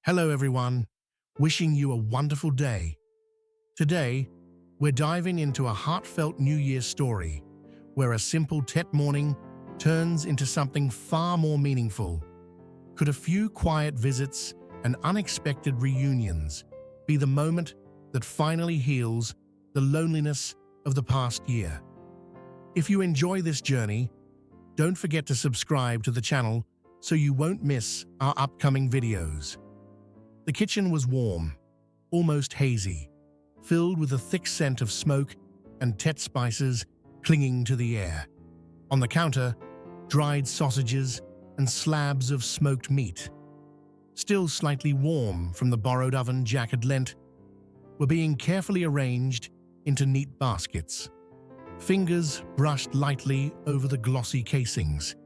Hello everyone, wishing you a wonderful day. Today, we're diving into a heartfelt New Year story where a simple Tet morning turns into something far more meaningful. Could a few quiet visits and unexpected reunions be the moment that finally heals the loneliness of the past year? If you enjoy this journey, don't forget to subscribe to the channel so you won't miss our upcoming videos. The kitchen was warm, almost hazy, filled with a thick scent of smoke and Tet spices clinging to the air. On the counter, dried sausages and slabs of smoked meat, still slightly warm from the borrowed oven Jack had lent, were being carefully arranged into neat baskets. Fingers brushed lightly over the glossy casings,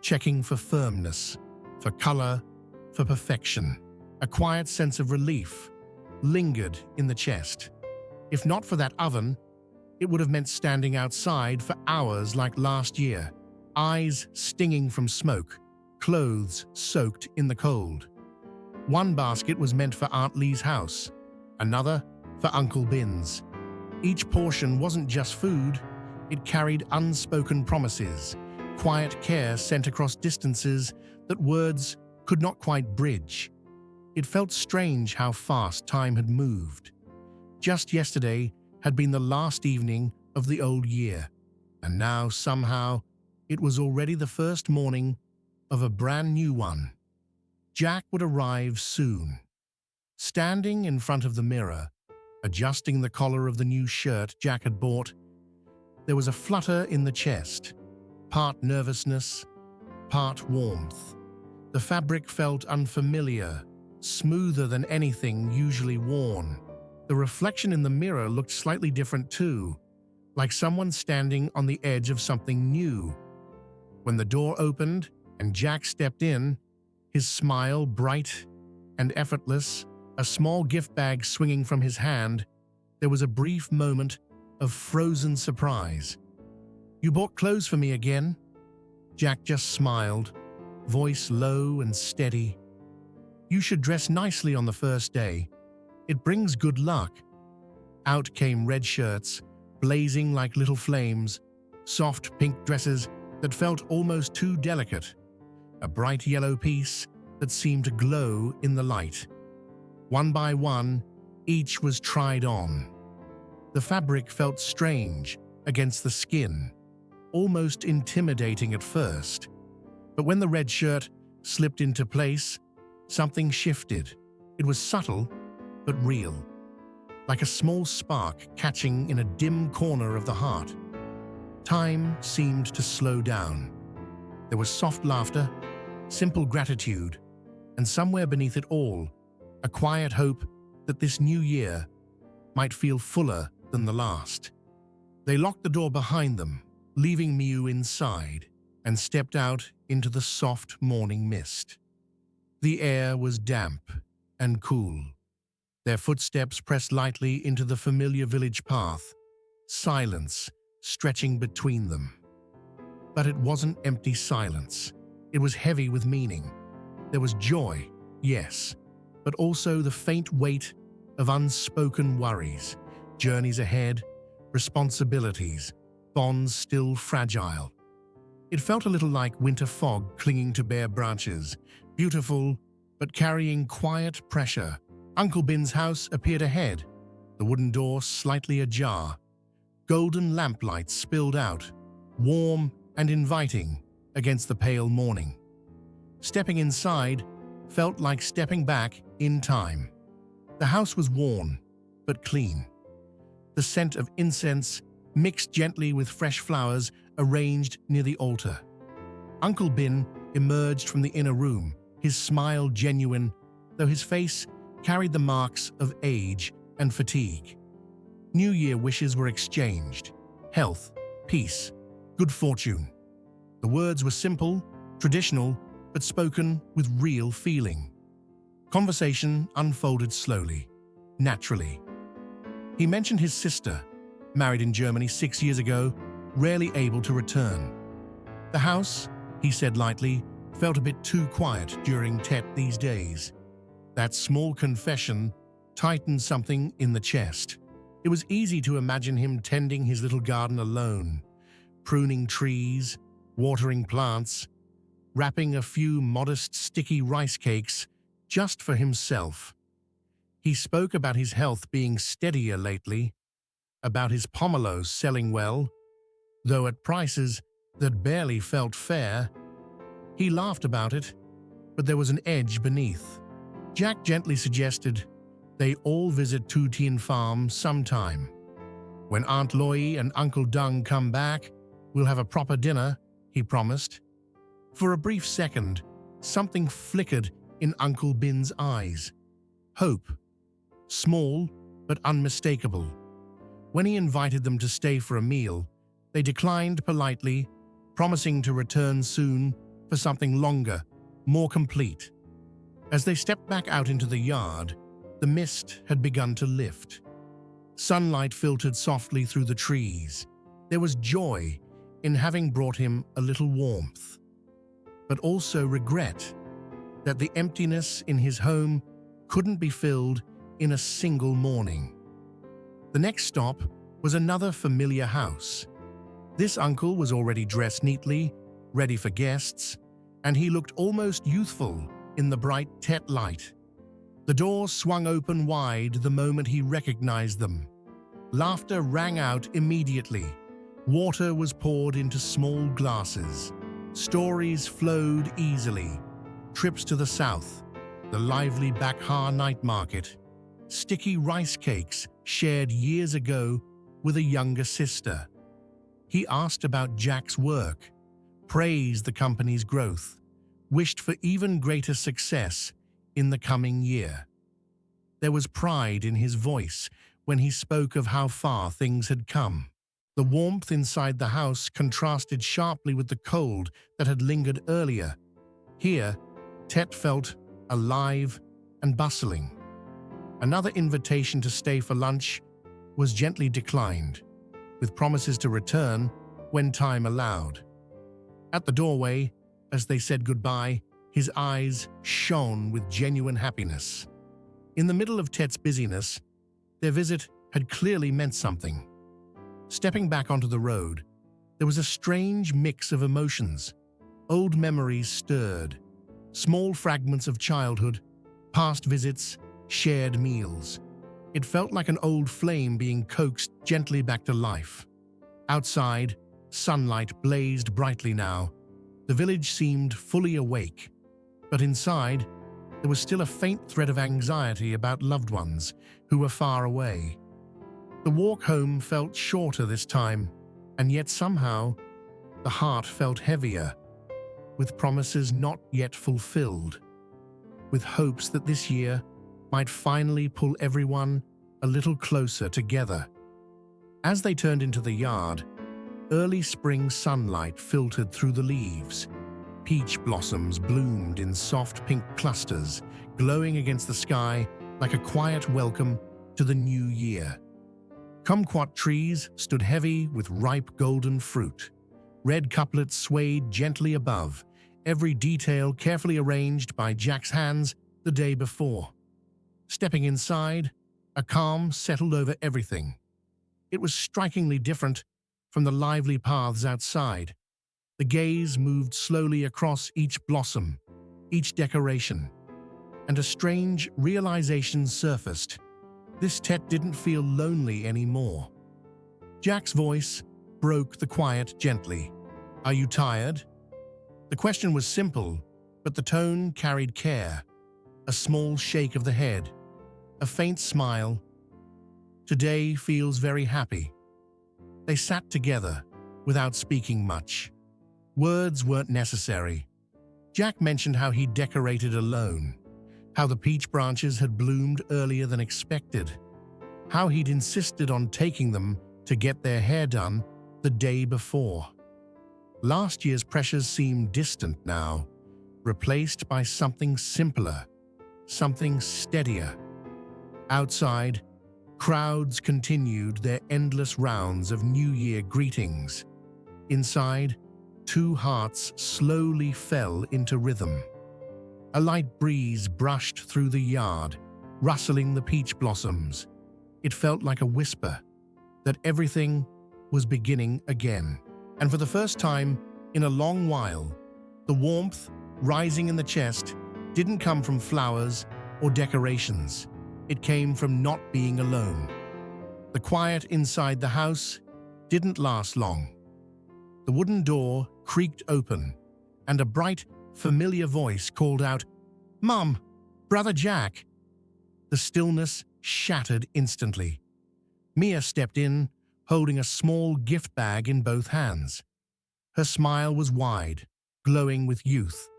checking for firmness, for color, for perfection. A quiet sense of relief lingered in the chest. If not for that oven, it would have meant standing outside for hours like last year, eyes stinging from smoke, clothes soaked in the cold. One basket was meant for Aunt Lee's house, another for Uncle Bin's. Each portion wasn't just food, it carried unspoken promises, quiet care sent across distances that words could not quite bridge. It felt strange how fast time had moved. Just yesterday had been the last evening of the old year, and now somehow it was already the first morning of a brand new one. Jack would arrive soon. Standing in front of the mirror, adjusting the collar of the new shirt Jack had bought, there was a flutter in the chest, part nervousness, part warmth. The fabric felt unfamiliar, smoother than anything usually worn. The reflection in the mirror looked slightly different too, like someone standing on the edge of something new. When the door opened and Jack stepped in, his smile bright and effortless, a small gift bag swinging from his hand, there was a brief moment of frozen surprise. "You bought clothes for me again?" Jack just smiled, voice low and steady. "You should dress nicely on the first day. It brings good luck." Out came red shirts, blazing like little flames, soft pink dresses that felt almost too delicate, a bright yellow piece that seemed to glow in the light. One by one, each was tried on. The fabric felt strange against the skin, almost intimidating at first. But when the red shirt slipped into place, something shifted. It was subtle, but real, like a small spark catching in a dim corner of the heart. Time seemed to slow down. There was soft laughter, simple gratitude, and somewhere beneath it all, a quiet hope that this new year might feel fuller than the last. They locked the door behind them, leaving Miu inside, and stepped out into the soft morning mist. The air was damp and cool. Their footsteps pressed lightly into the familiar village path, silence stretching between them. But it wasn't empty silence. It was heavy with meaning. There was joy, yes, but also the faint weight of unspoken worries, journeys ahead, responsibilities, bonds still fragile. It felt a little like winter fog clinging to bare branches, beautiful but carrying quiet pressure. Uncle Bin's house appeared ahead, the wooden door slightly ajar. Golden lamplight spilled out, warm and inviting against the pale morning. Stepping inside felt like stepping back in time. The house was worn, but clean. The scent of incense mixed gently with fresh flowers arranged near the altar. Uncle Bin emerged from the inner room, his smile genuine, though his face carried the marks of age and fatigue. New Year wishes were exchanged: health, peace, good fortune. The words were simple, traditional, but spoken with real feeling. Conversation unfolded slowly, naturally. He mentioned his sister, married in Germany 6 years ago, rarely able to return. The house, he said lightly, felt a bit too quiet during Tet these days. That small confession tightened something in the chest. It was easy to imagine him tending his little garden alone, pruning trees, watering plants, wrapping a few modest sticky rice cakes just for himself. He spoke about his health being steadier lately, about his pomelos selling well, though at prices that barely felt fair. He laughed about it, but there was an edge beneath. Jack gently suggested they all visit Tien farm sometime. When Aunt Loy and Uncle Dung come back, we'll have a proper dinner, he promised. For a brief second, something flickered in Uncle Bin's eyes. Hope. Small, but unmistakable. When he invited them to stay for a meal, they declined politely, promising to return soon for something longer, more complete. As they stepped back out into the yard, the mist had begun to lift. Sunlight filtered softly through the trees. There was joy in having brought him a little warmth, but also regret that the emptiness in his home couldn't be filled in a single morning. The next stop was another familiar house. This uncle was already dressed neatly, ready for guests, and he looked almost youthful in the bright Tet light. The door swung open wide the moment he recognized them. Laughter rang out immediately. Water was poured into small glasses. Stories flowed easily. Trips to the south, the lively Bakhar night market, sticky rice cakes shared years ago with a younger sister. He asked about Jack's work, praised the company's growth, wished for even greater success in the coming year. There was pride in his voice when he spoke of how far things had come. The warmth inside the house contrasted sharply with the cold that had lingered earlier. Here, Tet felt alive and bustling. Another invitation to stay for lunch was gently declined, with promises to return when time allowed. At the doorway, as they said goodbye, his eyes shone with genuine happiness. In the middle of Tet's busyness, their visit had clearly meant something. Stepping back onto the road, there was a strange mix of emotions. Old memories stirred, small fragments of childhood, past visits, shared meals. It felt like an old flame being coaxed gently back to life. Outside, sunlight blazed brightly now. The village seemed fully awake, but inside, there was still a faint thread of anxiety about loved ones who were far away. The walk home felt shorter this time, and yet somehow, the heart felt heavier, with promises not yet fulfilled, with hopes that this year might finally pull everyone a little closer together. As they turned into the yard, early spring sunlight filtered through the leaves. Peach blossoms bloomed in soft pink clusters, glowing against the sky like a quiet welcome to the new year. Kumquat trees stood heavy with ripe golden fruit. Red couplets swayed gently above, every detail carefully arranged by Jack's hands the day before. Stepping inside, a calm settled over everything. It was strikingly different from the lively paths outside. The gaze moved slowly across each blossom, each decoration, and a strange realization surfaced. This Tet didn't feel lonely anymore. Jack's voice broke the quiet gently. "Are you tired?" The question was simple, but the tone carried care. A small shake of the head, a faint smile. "Today feels very happy." They sat together, without speaking much. Words weren't necessary. Jack mentioned how he decorated alone, how the peach branches had bloomed earlier than expected, how he'd insisted on taking them to get their hair done the day before. Last year's pressures seemed distant now, replaced by something simpler, something steadier. Outside, crowds continued their endless rounds of New Year greetings. Inside, two hearts slowly fell into rhythm. A light breeze brushed through the yard, rustling the peach blossoms. It felt like a whisper that everything was beginning again. And for the first time in a long while, the warmth rising in the chest didn't come from flowers or decorations. It came from not being alone. The quiet inside the house didn't last long. The wooden door creaked open, and a bright, familiar voice called out, "Mom, Brother Jack." The stillness shattered instantly. Mia stepped in, holding a small gift bag in both hands. Her smile was wide, glowing with youth,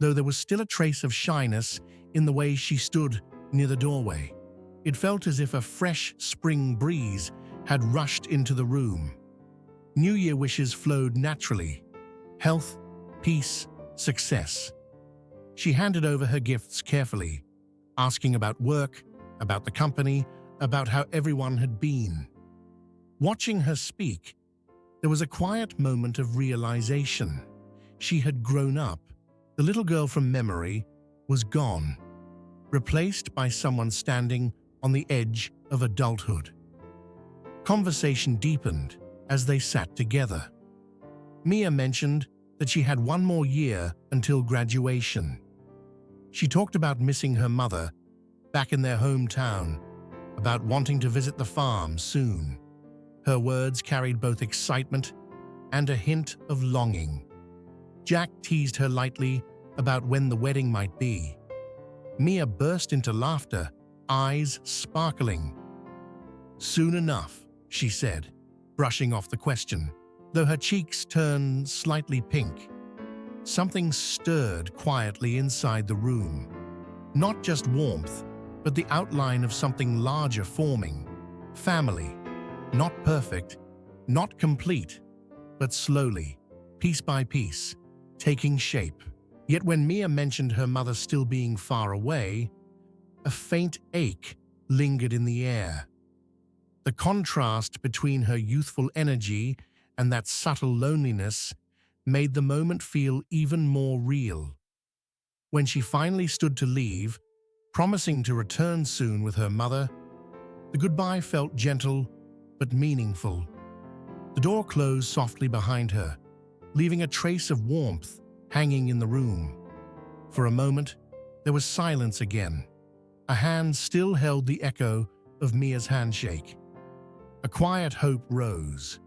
though there was still a trace of shyness in the way she stood near the doorway. It felt as if a fresh spring breeze had rushed into the room. New Year wishes flowed naturally: health, peace, success. She handed over her gifts carefully, asking about work, about the company, about how everyone had been. Watching her speak, there was a quiet moment of realization. She had grown up. The little girl from memory was gone, replaced by someone standing on the edge of adulthood. Conversation deepened as they sat together. Mia mentioned that she had one more year until graduation. She talked about missing her mother back in their hometown, about wanting to visit the farm soon. Her words carried both excitement and a hint of longing. Jack teased her lightly about when the wedding might be. Mia burst into laughter, eyes sparkling. "Soon enough," she said, brushing off the question, though her cheeks turned slightly pink. Something stirred quietly inside the room. Not just warmth, but the outline of something larger forming. Family. Not perfect, not complete, but slowly, piece by piece, taking shape. Yet when Mia mentioned her mother still being far away, a faint ache lingered in the air. The contrast between her youthful energy and that subtle loneliness made the moment feel even more real. When she finally stood to leave, promising to return soon with her mother, the goodbye felt gentle but meaningful. The door closed softly behind her, leaving a trace of warmth hanging in the room. For a moment, there was silence again. A hand still held the echo of Mia's handshake. A quiet hope rose.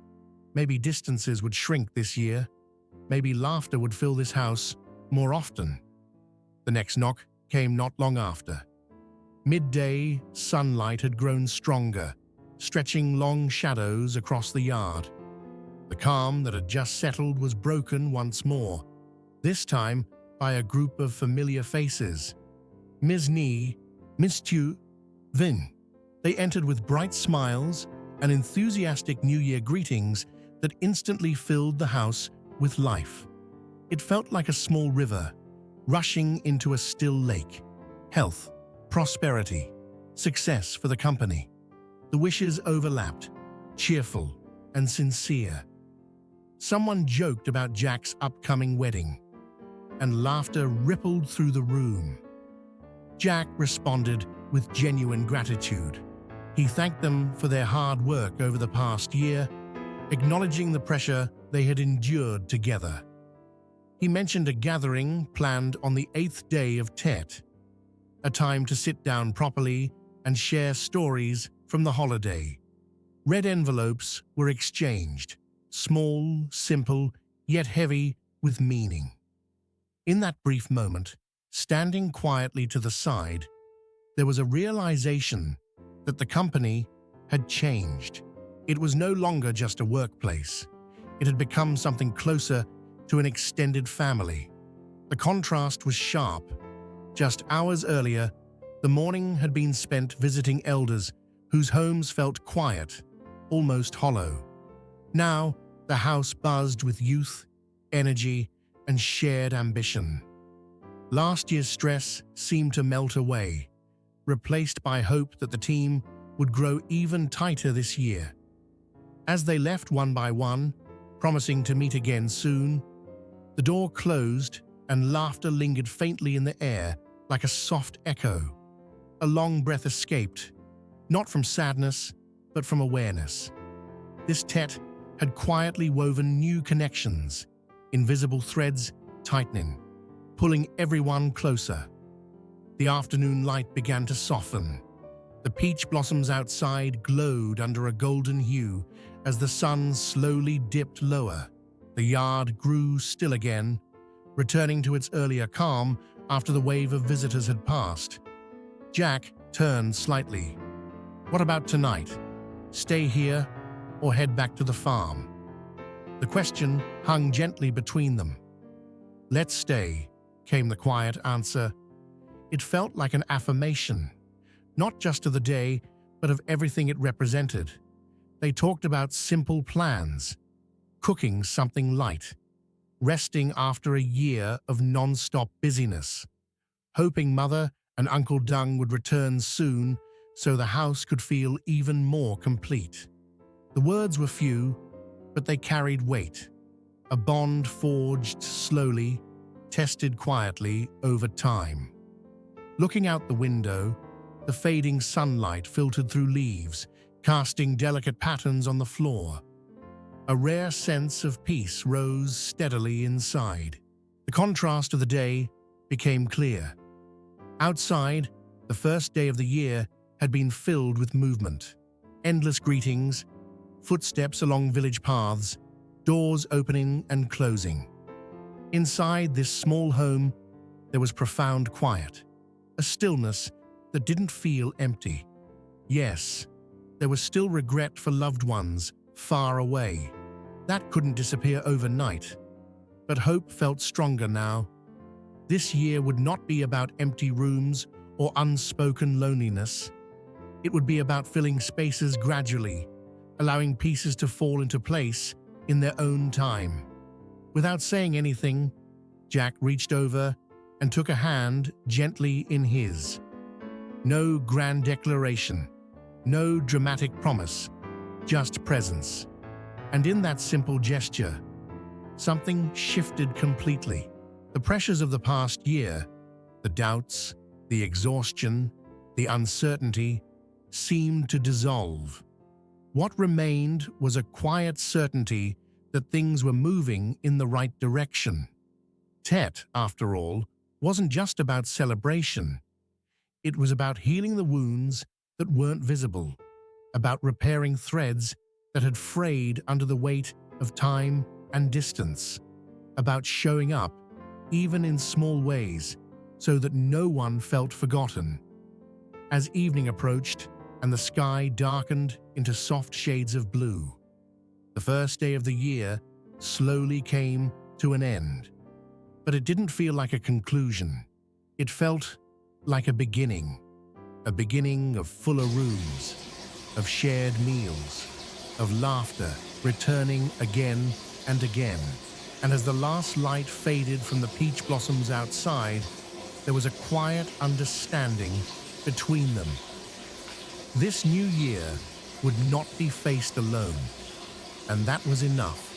Maybe distances would shrink this year. Maybe laughter would fill this house more often. The next knock came not long after. Midday sunlight had grown stronger, stretching long shadows across the yard. The calm that had just settled was broken once more, this time by a group of familiar faces. Ms. Ni, Miss Tu, Vin. They entered with bright smiles and enthusiastic New Year greetings that instantly filled the house with life. It felt like a small river, rushing into a still lake. Health, prosperity, success for the company. The wishes overlapped, cheerful and sincere. Someone joked about Jack's upcoming wedding, and laughter rippled through the room. Jack responded with genuine gratitude. He thanked them for their hard work over the past year, acknowledging the pressure they had endured together. He mentioned a gathering planned on the 8th day of Tet, a time to sit down properly and share stories from the holiday. Red envelopes were exchanged, small, simple, yet heavy with meaning. In that brief moment, standing quietly to the side, there was a realization that the company had changed. It was no longer just a workplace. It had become something closer to an extended family. The contrast was sharp. Just hours earlier, the morning had been spent visiting elders whose homes felt quiet, almost hollow. Now, the house buzzed with youth, energy, and shared ambition. Last year's stress seemed to melt away, replaced by hope that the team would grow even tighter this year. As they left one by one, promising to meet again soon, the door closed and laughter lingered faintly in the air like a soft echo. A long breath escaped, not from sadness, but from awareness. This Tet had quietly woven new connections, invisible threads tightening, pulling everyone closer. The afternoon light began to soften. The peach blossoms outside glowed under a golden hue as the sun slowly dipped lower. The yard grew still again, returning to its earlier calm after the wave of visitors had passed. Jack turned slightly. "What about tonight? Stay here or head back to the farm?" The question hung gently between them. "Let's stay," came the quiet answer. It felt like an affirmation, not just of the day, but of everything it represented. They talked about simple plans, cooking something light, resting after a year of non-stop busyness, hoping Mother and Uncle Dung would return soon so the house could feel even more complete. The words were few, but they carried weight. A bond forged slowly, tested quietly over time. Looking out the window, the fading sunlight filtered through leaves, casting delicate patterns on the floor. A rare sense of peace rose steadily inside. The contrast of the day became clear. Outside, the first day of the year had been filled with movement. Endless greetings, footsteps along village paths, doors opening and closing. Inside this small home, there was profound quiet, a stillness that didn't feel empty. Yes, there was still regret for loved ones far away. That couldn't disappear overnight, but hope felt stronger now. This year would not be about empty rooms or unspoken loneliness. It would be about filling spaces gradually, allowing pieces to fall into place in their own time. Without saying anything, Jack reached over and took a hand gently in his. No grand declaration, no dramatic promise, just presence. And in that simple gesture, something shifted completely. The pressures of the past year, the doubts, the exhaustion, the uncertainty, seemed to dissolve. What remained was a quiet certainty that things were moving in the right direction. Tet, after all, wasn't just about celebration. It was about healing the wounds that weren't visible, about repairing threads that had frayed under the weight of time and distance, about showing up, even in small ways, so that no one felt forgotten. As evening approached and the sky darkened into soft shades of blue, the first day of the year slowly came to an end. But it didn't feel like a conclusion. It felt like a beginning of fuller rooms, of shared meals, of laughter returning again and again. And as the last light faded from the peach blossoms outside, there was a quiet understanding between them. This new year would not be faced alone, and that was enough.